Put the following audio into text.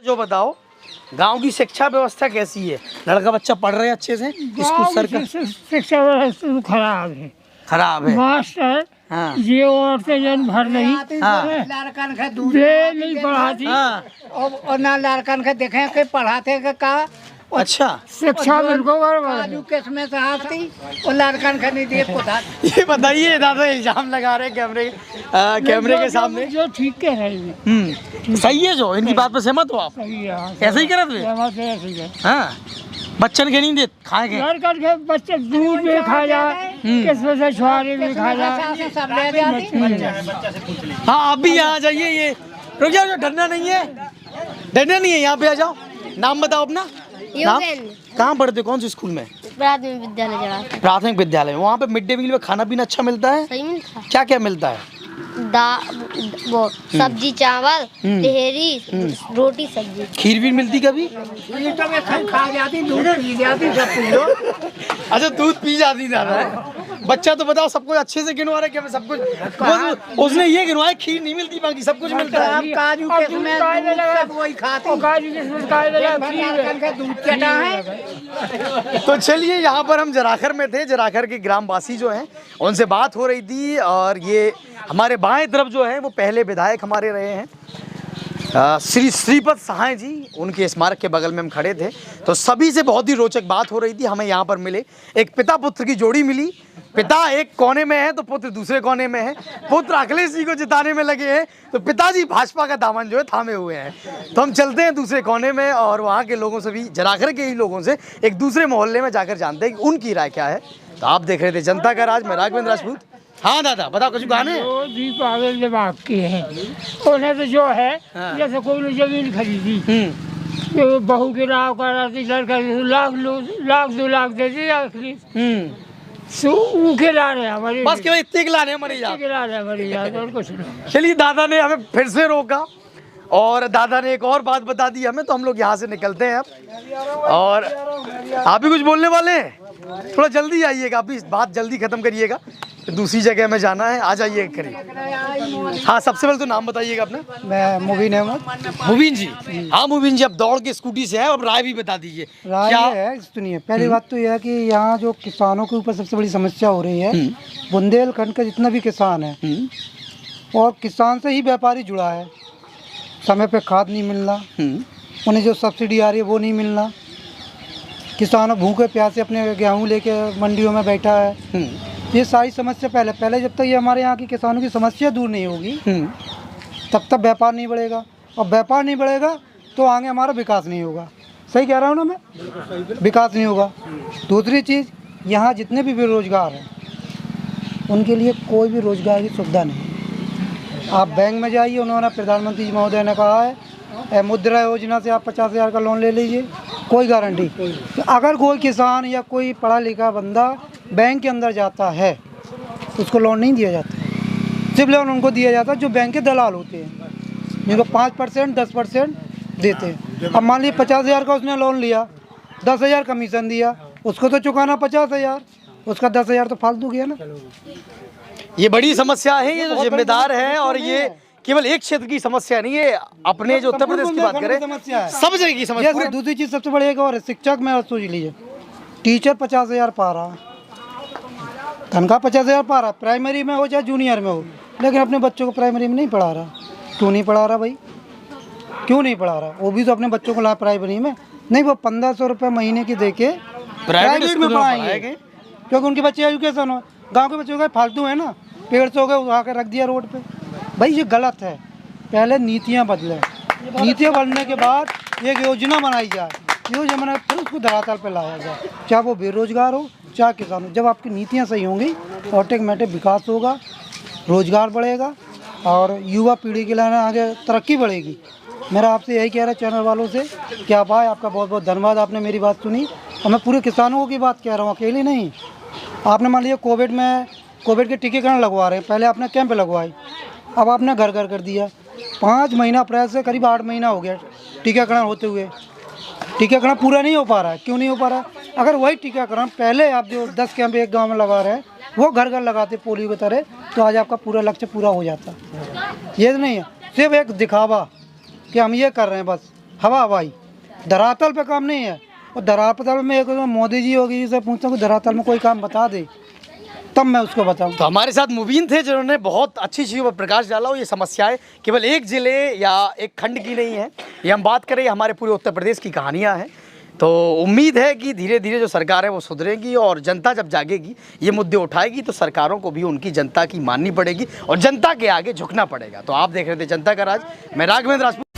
जो बताओ गांव की शिक्षा व्यवस्था कैसी है? लड़का बच्चा पढ़ रहे हैं अच्छे से? स्कूल सरकार शिक्षा व्यवस्था खराब है। खराब है। मास्टर हाँ। ये औरतें जन भर नहीं लड़कन के दूध नहीं पढ़ाती और ना लड़कन के देखे के पढ़ाते के का। अच्छा, शिक्षा बिल्कुल काजू किस्में से आती और लड़कन के नहीं दिए पता। ये बताइए दादा, इल्जाम लगा रहे हैं कैमरे के सामने। जो ठीक कह रहे हैं सही है, जो इनकी बात पर सहमत हो आप? सही है। ऐसे ही करे थे? हाँ, बच्चन के नहीं दे खाए के लड़कन के बच्चे दूध भी खा जाए, किस्में से छुआरे भी खा जाए, सब ले जाती। हाँ, आप भी यहाँ जाइए। ये रुक जाओ, डरना नहीं है, डरना नहीं है, यहाँ पे आ जाओ। नाम बताओ अपना। नाम? कहाँ पढ़ते, कौन से स्कूल में? प्राथमिक विद्यालय। प्राथमिक विद्यालय। वहाँ पे मिड डे मील में खाना पीना अच्छा मिलता है? सही मिलता है। क्या क्या मिलता है? वो सब्जी चावल तहरी रोटी सब्जी। खीर भी मिलती कभी? खा जाती, दूध पी जाती, सब कुछ। अच्छा, दूध पी जाती दादा है। बच्चा तो बताओ सब कुछ अच्छे से गिनवा रहा है क्या? सब कुछ उसने ये गिनवाया, खीर नहीं मिलती, बाकी सब कुछ मिलता है। काजू किस्में वही खाती, काजू किस्में का दूध चटा है। तो चलिए, यहाँ पर हम जराखर में थे। जराखर के ग्रामवासी जो हैं उनसे बात हो रही थी, और ये हमारे बाएं तरफ जो है वो पहले विधायक हमारे रहे हैं श्री श्रीपद सहाय जी, उनके स्मारक के बगल में हम खड़े थे। तो सभी से बहुत ही रोचक बात हो रही थी। हमें यहाँ पर मिले एक पिता पुत्र की जोड़ी मिली। पिता एक कोने में है तो पुत्र दूसरे कोने में है। पुत्र अखिलेश जी को जिताने में लगे हैं तो पिताजी भाजपा का दामन जो है थामे हुए हैं। तो हम चलते हैं दूसरे कोने में और वहाँ के लोगों से भी, जराखर के ही लोगों से एक दूसरे मोहल्ले में जाकर जानते हैं कि उनकी राय क्या है। तो आप देख रहे थे जनता का राज में राघवेंद्र राजपूत। हाँ दादा, बताओ कुछ गाने। जो भी पागल दिमाग के हैं उन्हें तो जो है जैसे कोई ने जमीन खरीदी तो बहू के नाम कराती, लड़का लाख 2 लाख दे दिया, उनके ला रहे हमारे, बस केवल इतने ला रहे हमारे याद और कुछ नहीं। चलिए, दादा ने हमें फिर से रोका और दादा ने एक और बात बता दी हमें, तो हम लोग यहाँ से निकलते हैं अब। और आप भी कुछ बोलने वाले हैं? थोड़ा जल्दी आइएगा, आप भी बात जल्दी खत्म करिएगा, दूसरी जगह में जाना है। आ जाइए करिए। हाँ, सबसे पहले तो नाम बताइएगा अपना। मैं मुबीन अहमद। मुबीन जी। हाँ मुबीन जी, अब दौड़ के स्कूटी से है, अब राय भी बता दीजिए। राय क्या है, सुनिए। पहली बात तो यह है कि यहाँ जो किसानों के ऊपर सबसे बड़ी समस्या हो रही है, बुंदेलखंड का जितना भी किसान है और किसान से ही व्यापारी जुड़ा है, समय पे खाद नहीं मिलना, उन्हें जो सब्सिडी आ रही है वो नहीं मिलना, किसानों भूखे प्यासे अपने गेहूँ लेके मंडियों में बैठा है। ये सारी समस्या पहले जब तक ये हमारे यहाँ की किसानों की समस्या दूर नहीं होगी तब तक व्यापार नहीं बढ़ेगा, और व्यापार नहीं बढ़ेगा तो आगे हमारा विकास नहीं होगा। सही कह रहा हूँ ना मैं? विकास नहीं होगा। दूसरी चीज़, यहाँ जितने भी बेरोजगार हैं उनके लिए कोई भी रोजगार की सुविधा नहीं। आप बैंक में जाइए, उन्होंने प्रधानमंत्री महोदय ने कहा है मुद्रा योजना से आप 50,000 का लोन ले लीजिए, कोई गारंटी। तो अगर कोई किसान या कोई पढ़ा लिखा बंदा बैंक के अंदर जाता है तो उसको लोन नहीं दिया जाता, सिर्फ लोन उनको दिया जाता है जो बैंक के दलाल होते हैं, जिनको 5% 10% देते हैं। अब मान लीजिए 50,000 का उसने लोन लिया, 10,000 कमीशन दिया, उसको तो चुकाना 50,000, उसका 10,000 तो फालतू गया ना। ये बड़ी समस्या है, ये जो जिम्मेदार है, और ये केवल एक क्षेत्र की समस्या नहीं है, अपने जो उत्तर प्रदेश की बात करें सब जगह की समस्या। दूसरी चीज़ सबसे बड़ी एक और है, शिक्षक में सोच लीजिए, टीचर 50,000 पा रहा, तनख्वाह 50,000 पा रहा, प्राइमरी में हो चाहे जूनियर में हो, लेकिन अपने बच्चों को प्राइमरी में नहीं पढ़ा रहा। क्यों नहीं पढ़ा रहा भाई? क्यों नहीं पढ़ा रहा? वो भी तो अपने बच्चों को ला प्राइमरी में नहीं, वो 1500 रुपये महीने की दे के प्राइवेट में पढ़ाएंगे, क्योंकि उनके बच्चे एजुकेशन हो। गाँव के बच्चों का फालतू है ना, पेड़ से हो गए उठा के रख दिया रोड पे। भाई ये गलत है। पहले नीतियाँ बदलें, नीतियाँ बदलने के बाद एक योजना बनाई जाए, योजना बना फिर उसको धरातल पर लाया जाए, चाहे वो बेरोजगार हो चाहे किसान हो। जब आपकी नीतियाँ सही होंगी ऑटोमेटिक विकास होगा, रोजगार बढ़ेगा और युवा पीढ़ी के लिए आगे तरक्की बढ़ेगी। मेरा आपसे यही कह रहा है चैनल वालों से कि आप आए, आपका बहुत बहुत धन्यवाद, आपने मेरी बात सुनी। और मैं पूरे किसानों की बात कह रहा हूँ, अकेले नहीं। आपने मान लीजिए कोविड के टीकाकरण लगवा रहे हैं, पहले आपने कैंप लगवाए, अब आपने घर घर कर दिया। 5 महीना अप्रैल से करीब 8 महीना हो गया टीकाकरण होते हुए, टीकाकरण पूरा नहीं हो पा रहा है। क्यों नहीं हो पा रहा है? अगर वही टीकाकरण पहले आप जो 10 कैंप एक गांव में लगा रहे हैं वो घर घर लगाते पोलियो की तरह, तो आज आपका पूरा लक्ष्य पूरा हो जाता। ये नहीं है सिर्फ एक दिखावा कि हम ये कर रहे हैं, बस हवा हवाई, धरातल पे काम नहीं है। और धरातल में एक मोदी जी होगी से पूछता हूँ धरातल में कोई काम बता दे तब मैं उसको बताऊँ। तो हमारे साथ मुबीन थे जिन्होंने बहुत अच्छी चीज़ों पर प्रकाश डाला। और ये समस्याएं केवल एक ज़िले या एक खंड की नहीं है, ये हम बात करें हमारे पूरे उत्तर प्रदेश की कहानियां हैं। तो उम्मीद है कि धीरे धीरे जो सरकार है वो सुधरेगी और जनता जब जागेगी, ये मुद्दे उठाएगी, तो सरकारों को भी उनकी जनता की माननी पड़ेगी और जनता के आगे झुकना पड़ेगा। तो आप देख रहे थे जनता का राज, मैं राघवेंद्र राजपूत।